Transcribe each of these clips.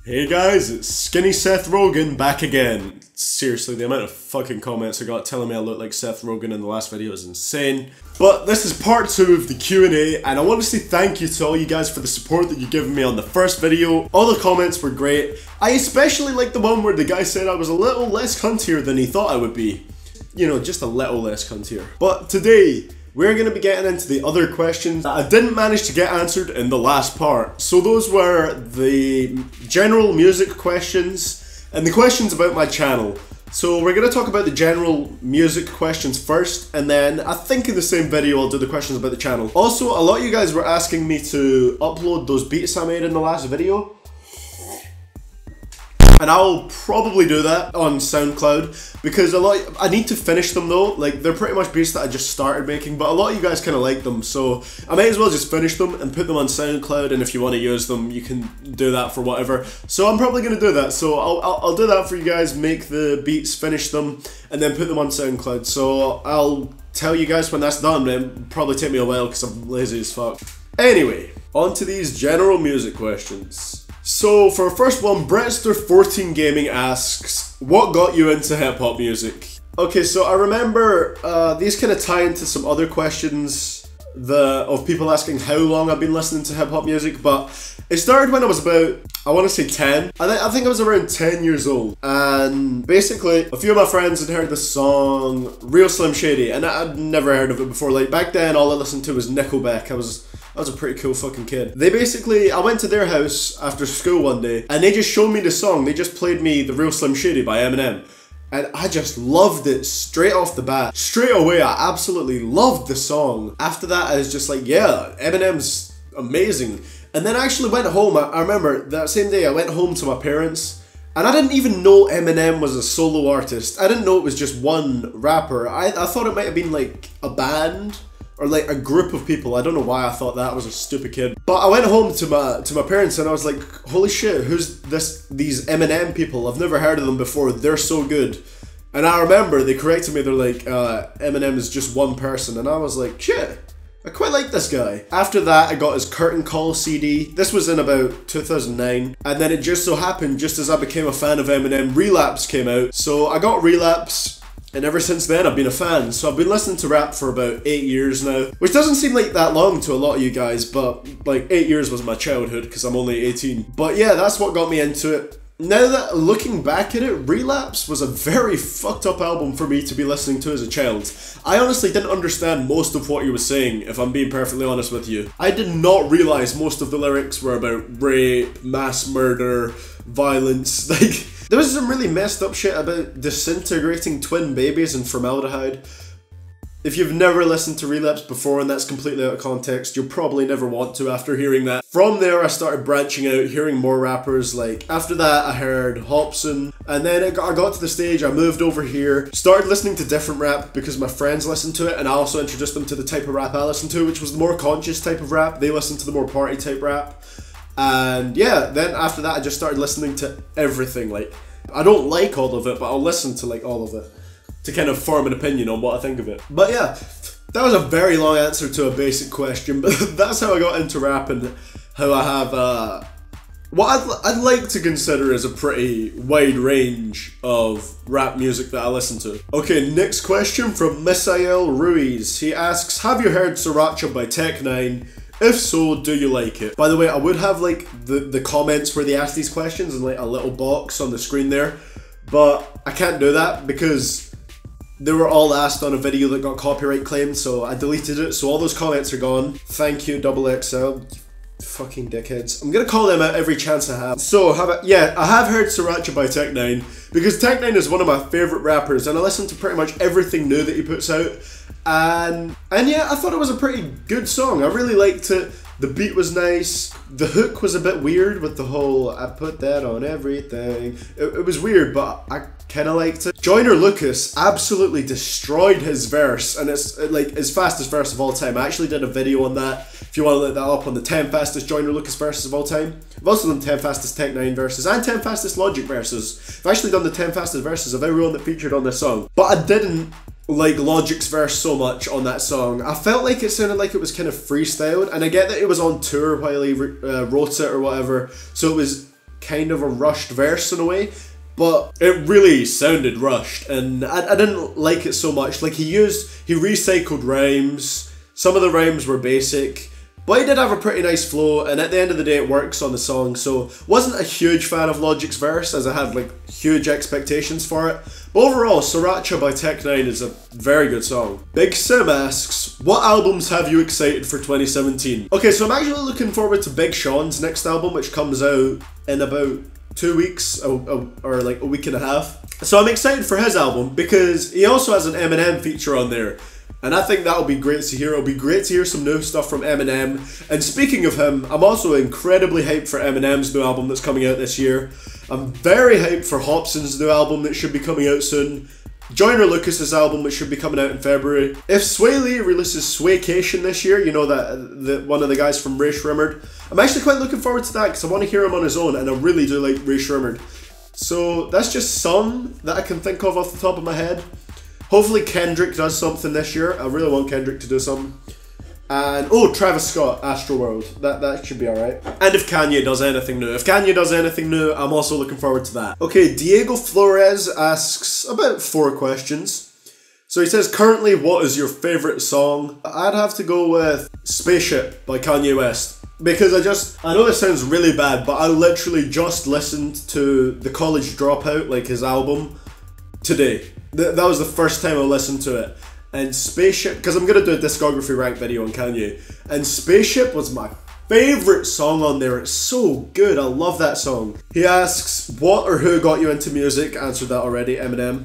Hey guys, it's Skinny Seth Rogen back again. Seriously, the amount of fucking comments I got telling me I look like Seth Rogen in the last video is insane. But this is part 2 of the Q&A, and I want to say thank you to all you guys for the support that you've given me on the first video. All the comments were great. I especially liked the one where the guy said I was a little less cuntier than he thought I would be. You know, just a little less cuntier. But today, we're going to be getting into the other questions that I didn't manage to get answered in the last part. So those were the general music questions and the questions about my channel. So we're going to talk about the general music questions first, and then I think in the same video I'll do the questions about the channel. Also, a lot of you guys were asking me to upload those beats I made in the last video. And I'll probably do that on SoundCloud because I need to finish them though. Like, they're pretty much beats that I just started making, but a lot of you guys kind of like them, so I might as well just finish them and put them on SoundCloud, and if you want to use them, you can do that for whatever. So I'm probably going to do that, so I'll do that for you guys, make the beats, finish them, and then put them on SoundCloud. So I'll tell you guys when that's done. It'll probably take me a while because I'm lazy as fuck. Anyway, on to these general music questions. So for our first one, Brettster14 Gaming asks, what got you into hip hop music? Okay, so I remember these kind of tie into some other questions of people asking how long I've been listening to hip hop music, but it started when I was about, I want to say 10. I think I was around 10 years old, and basically a few of my friends had heard the song Real Slim Shady, and I'd never heard of it before. Like, back then all I listened to was Nickelback. I was a pretty cool fucking kid. I went to their house after school one day, and they just showed me the song. They just played me the Real Slim Shady by Eminem, and I just loved it straight off the bat. Straight away, I absolutely loved the song. After that, I was just like, yeah, Eminem's amazing. And then I actually went home. I remember that same day I went home to my parents, and I didn't even know Eminem was a solo artist. I didn't know it was just one rapper. I thought it might have been like a band, or like a group of people. I don't know why I thought that. I was a stupid kid. But I went home to my parents and I was like, holy shit, who's these Eminem people? I've never heard of them before. They're so good. And I remember they corrected me. They're like, Eminem is just one person. And I was like, shit, I quite like this guy. After that, I got his Curtain Call CD. This was in about 2009. And then it just so happened, just as I became a fan of Eminem, Relapse came out. So I got Relapse, and ever since then I've been a fan. So I've been listening to rap for about 8 years now, which doesn't seem like that long to a lot of you guys, but like 8 years was my childhood because I'm only 18. But yeah, that's what got me into it. Now that looking back at it, Relapse was a very fucked up album for me to be listening to as a child. I honestly didn't understand most of what he was saying, if I'm being perfectly honest with you. I did not realise most of the lyrics were about rape, mass murder, violence. Like, there was some really messed up shit about disintegrating twin babies and formaldehyde. If you've never listened to Relapse before and that's completely out of context, you'll probably never want to after hearing that. From there I started branching out, hearing more rappers. Like, after that I heard Hobson, and then I got to the stage, I moved over here, started listening to different rap because my friends listened to it, and I also introduced them to the type of rap I listened to, which was the more conscious type of rap. They listened to the more party type rap. And yeah, then after that I just started listening to everything. Like, I don't like all of it, but I'll listen to like all of it to kind of form an opinion on what I think of it. But yeah, that was a very long answer to a basic question, but that's how I got into rap and how I have what I'd like to consider as a pretty wide range of rap music that I listen to. Okay, next question from Misael Ruiz. He asks, have you heard Sriracha by Tech9? If so, do you like it? By the way, I would have like the comments where they ask these questions in like a little box on the screen there, but I can't do that because they were all asked on a video that got copyright claimed, so I deleted it, so all those comments are gone. Thank you, XXL, you fucking dickheads. I'm gonna call them out every chance I have. So, I have heard Sriracha by Tech9, because Tech9 is one of my favourite rappers, and I listen to pretty much everything new that he puts out. And yeah, I thought it was a pretty good song. I really liked it. The beat was nice. The hook was a bit weird with the whole, I put that on everything. It was weird, but I kind of liked it. Joyner Lucas absolutely destroyed his verse, and it's like his fastest verse of all time. I actually did a video on that, if you want to look that up, on the 10 fastest Joyner Lucas verses of all time. I've also done 10 fastest Tech9 verses and 10 fastest Logic verses. I've actually done the 10 fastest verses of everyone that featured on this song. But I didn't like Logic's verse so much on that song. I felt like it sounded like it was kind of freestyled, and I get that it was on tour while he wrote it or whatever, so it was kind of a rushed verse in a way, but it really sounded rushed, and I didn't like it so much. Like, he recycled rhymes, some of the rhymes were basic, but he did have a pretty nice flow, and at the end of the day it works on the song, so wasn't a huge fan of Logic's verse, as I had like huge expectations for it. But overall, Sriracha by Tech9 is a very good song. Big Sim asks, what albums have you excited for 2017? Okay, so I'm actually looking forward to Big Sean's next album, which comes out in about 2 weeks, or like a week and a half. So I'm excited for his album because he also has an Eminem feature on there, and I think that'll be great to hear. It'll be great to hear some new stuff from Eminem. And speaking of him, I'm also incredibly hyped for Eminem's new album that's coming out this year. I'm very hyped for Hopsin's new album that should be coming out soon. Joyner Lucas's album, which should be coming out in February. If Sway Lee releases Swaycation this year, you know, that one of the guys from Ray Shrimmered, I'm actually quite looking forward to that because I want to hear him on his own, and I really do like Ray Shrimmered. So that's just some that I can think of off the top of my head. Hopefully Kendrick does something this year. I really want Kendrick to do something. And, oh, Travis Scott, Astroworld. That should be alright. And if Kanye does anything new. If Kanye does anything new, I'm also looking forward to that. Okay, Diego Flores asks about 4 questions. So he says, currently, what is your favourite song? I'd have to go with Spaceship by Kanye West. Because I know this sounds really bad, but I literally just listened to The College Dropout, like his album, today. That was the first time I listened to it. And Spaceship, because I'm going to do a discography rank video on Kanye, and Spaceship was my favourite song on there. It's so good, I love that song. He asks, what or who got you into music? Answered that already, Eminem.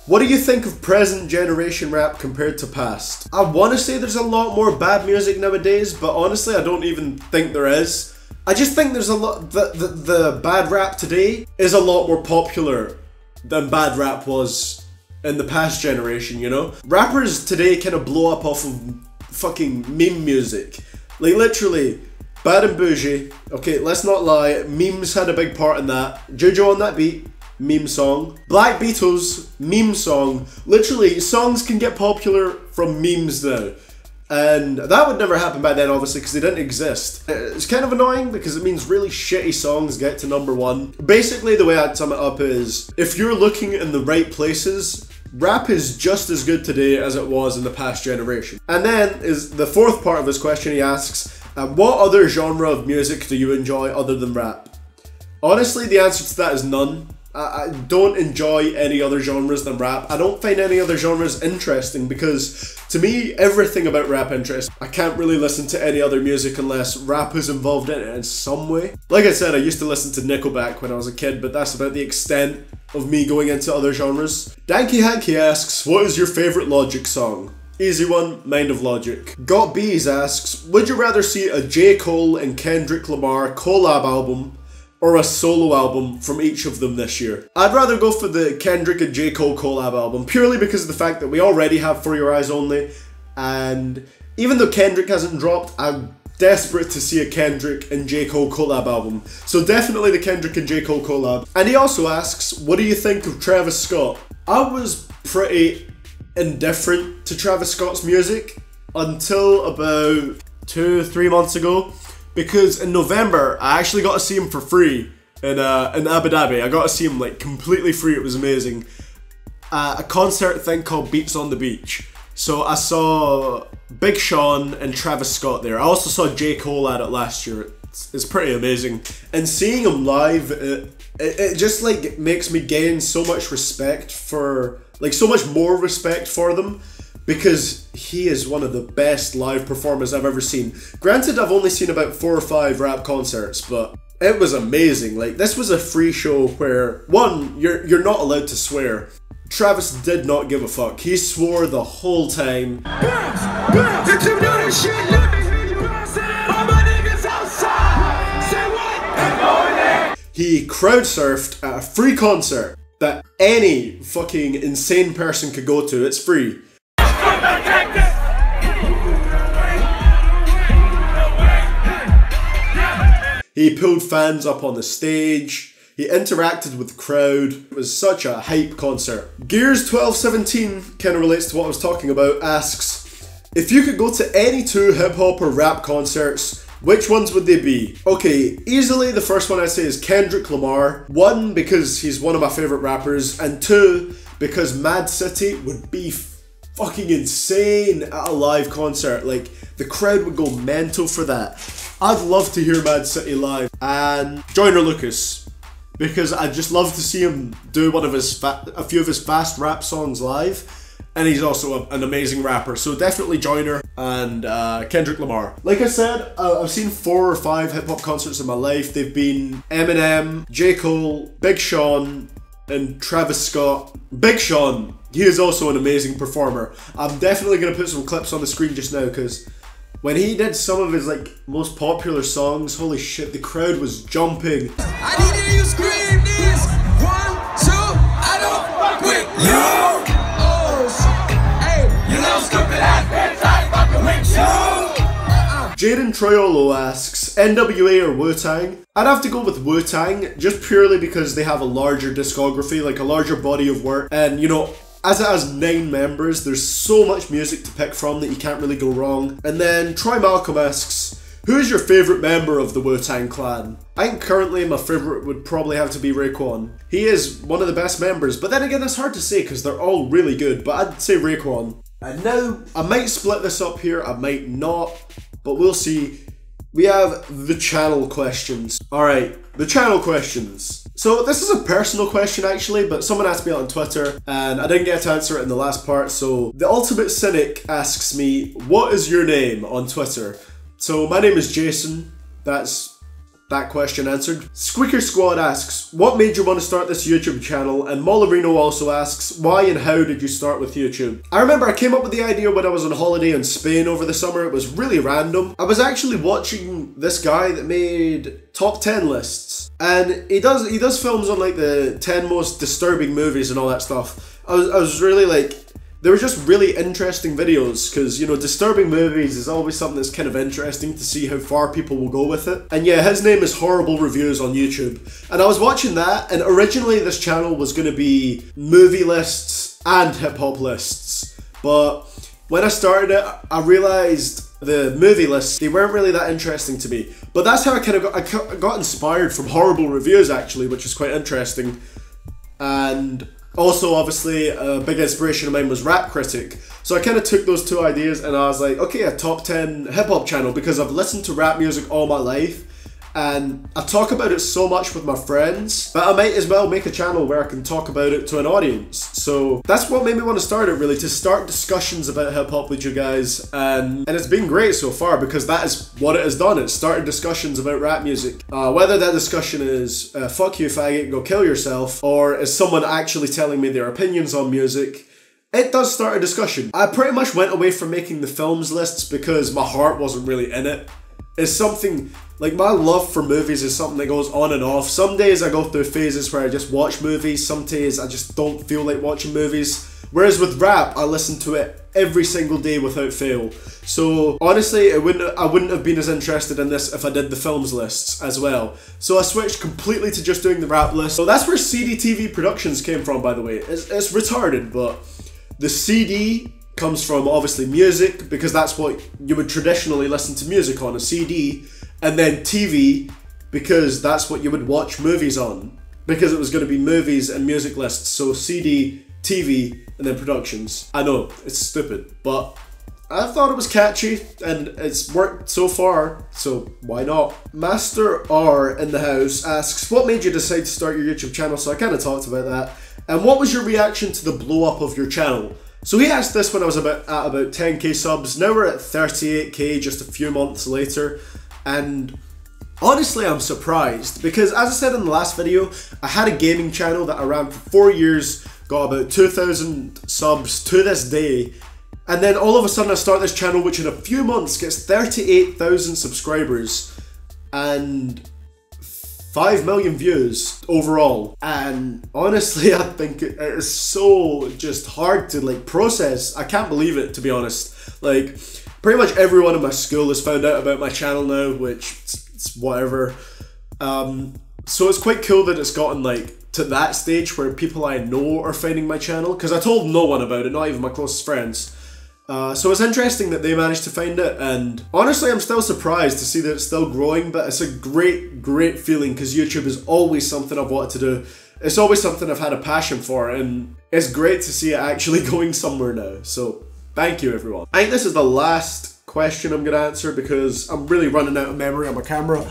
What do you think of present generation rap compared to past? I want to say there's a lot more bad music nowadays, but honestly I don't even think there is. I just think there's a lot, the bad rap today is a lot more popular than bad rap was in the past generation, you know? Rappers today kind of blow up off of fucking meme music. Like literally, Bad and Bougie, okay, let's not lie, memes had a big part in that. Juju on That Beat, meme song. Black Beatles, meme song. Literally, songs can get popular from memes now. And that would never happen back then, obviously, because they didn't exist. It's kind of annoying because it means really shitty songs get to #1. Basically, the way I'd sum it up is, if you're looking in the right places, rap is just as good today as it was in the past generation. And then is the 4th part of his question. He asks, what other genre of music do you enjoy other than rap? Honestly, the answer to that is none. I don't enjoy any other genres than rap. I don't find any other genres interesting because, to me, everything about rap interests. I can't really listen to any other music unless rap is involved in it in some way. Like I said, I used to listen to Nickelback when I was a kid, but that's about the extent of me going into other genres. Danky Hanky asks, what is your favourite Logic song? Easy one, Mind of Logic. Got Bees asks, would you rather see a J. Cole and Kendrick Lamar collab album or a solo album from each of them this year? I'd rather go for the Kendrick and J. Cole collab album, purely because of the fact that we already have For Your Eyes Only, and even though Kendrick hasn't dropped, I'm desperate to see a Kendrick and J. Cole collab album. So definitely the Kendrick and J. Cole collab. And he also asks, what do you think of Travis Scott? I was pretty indifferent to Travis Scott's music until about 2-3 months ago. Because in November, I actually got to see him for free in Abu Dhabi. I got to see him like completely free. It was amazing. A concert thing called Beats on the Beach. So I saw Big Sean and Travis Scott there. I also saw J. Cole at it last year. It's pretty amazing. And seeing him live, it just like makes me gain so much respect for, like so much more respect for them. Because he is one of the best live performers I've ever seen. Granted, I've only seen about 4 or 5 rap concerts, but it was amazing. Like, this was a free show where, one, you're not allowed to swear. Travis did not give a fuck. He swore the whole time. He crowd surfed at a free concert that any fucking insane person could go to. It's free. He pulled fans up on the stage. He interacted with the crowd. It was such a hype concert. Gears1217 kind of relates to what I was talking about. Asks, if you could go to any 2 hip hop or rap concerts, Which ones would they be? Okay, easily the first one I'd say is Kendrick Lamar. One, because he's one of my favorite rappers, and two, because Mad City would be fucking insane at a live concert. Like, the crowd would go mental for that. I'd love to hear Mad City live. And Joyner Lucas, because I'd just love to see him do one of his a few of his fast rap songs live. And he's also an amazing rapper, so definitely Joyner and Kendrick Lamar. Like I said, I've seen 4 or 5 hip-hop concerts in my life. They've been Eminem, J. Cole, Big Sean, and Travis Scott. Big Sean, he is also an amazing performer. I'm definitely going to put some clips on the screen just now, because when he did some of his like most popular songs, holy shit, the crowd was jumping. I need to hear you scream this. 1, 2, I don't fuck with you. Jaden Troyolo asks, NWA or Wu-Tang? I'd have to go with Wu-Tang, just purely because they have a larger discography, like a larger body of work. And you know, as it has 9 members, there's so much music to pick from that you can't really go wrong. And then Troy Malcolm asks, who is your favourite member of the Wu-Tang Clan? I think currently my favourite would probably have to be Raekwon. He is one of the best members, but then again, that's hard to say because they're all really good, but I'd say Raekwon. And now, I might split this up here, I might not, but we'll see. We have the channel questions. Alright, the channel questions. So this is a personal question actually, but someone asked me on Twitter and I didn't get to answer it in the last part. So the Ultimate Cynic asks me, what is your name on Twitter? So my name is Jason. That's that question answered. Squeaker Squad asks, what made you want to start this YouTube channel? And Molarino also asks, why and how did you start with YouTube? I remember I came up with the idea when I was on holiday in Spain over the summer. It was really random. I was actually watching this guy that made top 10 lists. And he does films on like the 10 most disturbing movies and all that stuff. I was really like, they were just really interesting videos because, you know, disturbing movies is always something that's kind of interesting to see how far people will go with it. And yeah, his name is Horrible Reviews on YouTube. And I was watching that, and originally this channel was going to be movie lists and hip-hop lists. But when I started it, I realised the movie lists, they weren't really that interesting to me. But that's how I got inspired from Horrible Reviews actually, which is quite interesting. And also, obviously, a big inspiration of mine was Rap Critic. So I kind of took those two ideas and I was like, okay, a top 10 hip-hop channel, because I've listened to rap music all my life and I talk about it so much with my friends, but I might as well make a channel where I can talk about it to an audience. So that's what made me want to start it, really, to start discussions about hip-hop with you guys, and it's been great so far because that is what it has done. It's started discussions about rap music. Whether that discussion is fuck you faggot, go kill yourself, or is someone actually telling me their opinions on music, it does start a discussion. I pretty much went away from making the films lists because my heart wasn't really in it. It's something, like my love for movies is something that goes on and off. Some days I go through phases where I just watch movies, some days I just don't feel like watching movies. Whereas with rap, I listen to it every single day without fail. So honestly, I wouldn't have been as interested in this if I did the films lists as well. So I switched completely to just doing the rap list. So that's where CDTVProductions came from, by the way. It's retarded, but the CD comes from obviously music, because that's what you would traditionally listen to music on, a CD, and then TV, because that's what you would watch movies on, because it was going to be movies and music lists. So CD, TV, and then productions. I know, it's stupid, but I thought it was catchy and it's worked so far, so why not? Master R in the house asks, what made you decide to start your YouTube channel? So I kind of talked about that. And what was your reaction to the blow up of your channel? So he asked this when I was at about 10k subs. Now we're at 38k just a few months later, and honestly I'm surprised, because as I said in the last video, I had a gaming channel that I ran for 4 years, got about 2,000 subs to this day, and then all of a sudden I start this channel which in a few months gets 38,000 subscribers and 5 million views overall. And honestly, I think it is so just hard to like process. I can't believe it, to be honest. Like, pretty much everyone in my school has found out about my channel now, which it's whatever. So it's quite cool that it's gotten like to that stage where people I know are finding my channel, because I told no one about it, not even my closest friends. So it's interesting that they managed to find it, and honestly I'm still surprised to see that it's still growing, but it's a great feeling because YouTube is always something I've wanted to do. It's always something I've had a passion for, and it's great to see it actually going somewhere now. So thank you everyone. I think this is the last question I'm going to answer because I'm really running out of memory on my camera.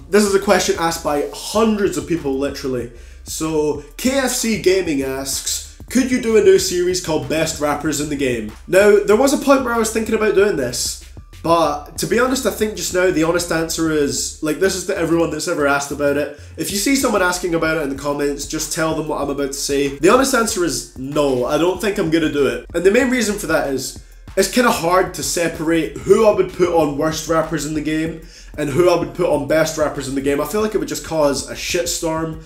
This is a question asked by hundreds of people literally. So KFC Gaming asks, could you do a new series called Best Rappers in the Game? Now, there was a point where I was thinking about doing this, but to be honest, I think just now the honest answer is, like, this is to everyone that's ever asked about it. If you see someone asking about it in the comments, just tell them what I'm about to say. The honest answer is no, I don't think I'm gonna do it. And the main reason for that is, it's kind of hard to separate who I would put on worst rappers in the game and who I would put on best rappers in the game. I feel like it would just cause a shitstorm,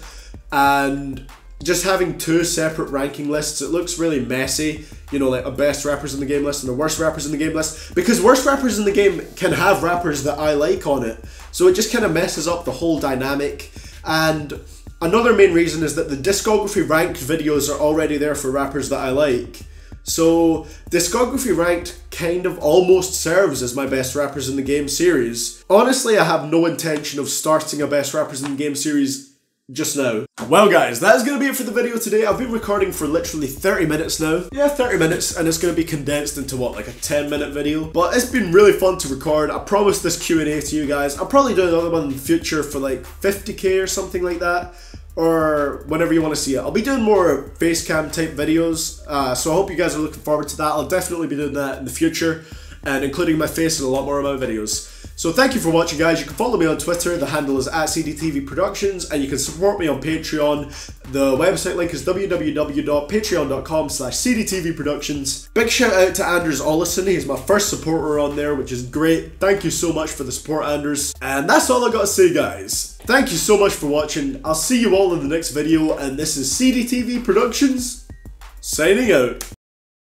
and just having two separate ranking lists, it looks really messy, you know, like a best rappers in the game list and a worst rappers in the game list, because worst rappers in the game can have rappers that I like on it, so it just kind of messes up the whole dynamic. And another main reason is that the discography ranked videos are already there for rappers that I like, so discography ranked kind of almost serves as my best rappers in the game series. Honestly, I have no intention of starting a best rappers in the game series just now. Well guys, that is going to be it for the video today. I've been recording for literally 30 minutes now. Yeah, 30 minutes, and it's going to be condensed into what, like a 10-minute video? But it's been really fun to record. I promised this Q&A to you guys. I'll probably do another one in the future for like 50k or something like that, or whenever you want to see it. I'll be doing more face cam type videos, so I hope you guys are looking forward to that. I'll definitely be doing that in the future, and including my face in a lot more of my videos. So thank you for watching guys. You can follow me on Twitter, the handle is @CDTVProductions, and you can support me on Patreon. The website link is www.patreon.com/CDTVProductions. Big shout out to Olesen, he's my first supporter on there, which is great. Thank you so much for the support, Anders. And that's all I got to say guys. Thank you so much for watching. I'll see you all in the next video, and this is CDTV Productions, signing out.